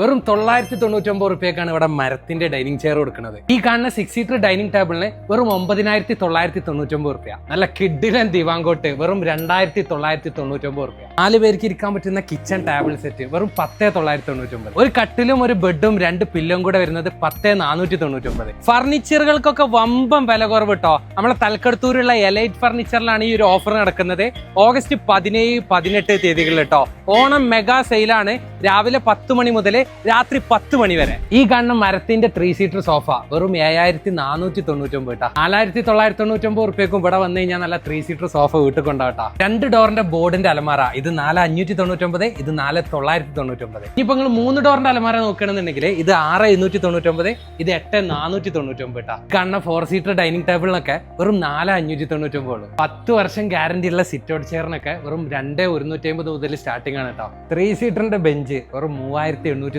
വെറും 999 റുപ്യക്കാണ് ഇവിടെ മരത്തിന്റെ ഡൈനിങ് ചെയർ കൊടുക്കുന്നത്. ഈ കാണുന്ന 6 സീറ്റർ ഡൈനിങ് ടേബിളിന് വെറും 9999 റുപ്യ. നല്ല കിഡിലൻ ദിവാങ്കോട്ട് വെറും 2999 റുപ്യ. 4 പേർക്ക് ഇരിക്കാൻ പറ്റുന്ന കിച്ചൺ ടേബിൾ സെറ്റ് വെറും 10,999. ഒരു കട്ടിലും ഒരു ബെഡും 2 പില്ലും കൂടെ വരുന്നത് 10,499. ഫർണിച്ചറുകൾക്കൊക്കെ വമ്പം വില കുറവ് കേട്ടോ. നമ്മളെ തലക്കടത്തൂരുള്ള എലൈറ്റ് ഫർണിച്ചറിലാണ് ഈ ഒരു ഓഫർ നടക്കുന്നത്. ഓഗസ്റ്റ് 17, 18 തീയതികളിൽ കേട്ടോ. ഓണം മെഗാ സെയിലാണ്. രാവിലെ 10 മണി മുതൽ രാത്രി 10 മണി വരെ. ഈ കാണുന്ന മരത്തിന്റെ 3 സീറ്റർ സോഫ വെറും 7499 കേട്ടോ. 4999 റുപ്യക്കും ഇവിടെ വന്നു കഴിഞ്ഞാൽ നല്ല 3 സീറ്റർ സോഫ വീട്ടിൽ കൊണ്ടാവട്ടാ. 2 ഡോറിന്റെ ബോർഡിന്റെ അലമാര ഇത് 4599, ഇത് 4999. ഇനിയിപ്പോ നിങ്ങൾ 3 ഡോറിന്റെ അലമാര നോക്കുകയാണെന്നുണ്ടെങ്കിൽ ഇത് 6799, ഇത് 8499 കേട്ടോ. കാണുന്ന 4 സീറ്റർ ഡൈനിങ് ടേബിളിനൊക്കെ വെറും 4599 ഉള്ളൂ. 10 വർഷം ഗ്യാരണ്ടി ഉള്ള സിറ്റ് ഔട്ട് ചെയറിനൊക്കെ വെറും 2150 മുതൽ സ്റ്റാർട്ടിംഗ് ആണ് കേട്ടോ. 3 സീറ്ററിന്റെ ബെഞ്ച് വെറും 3899.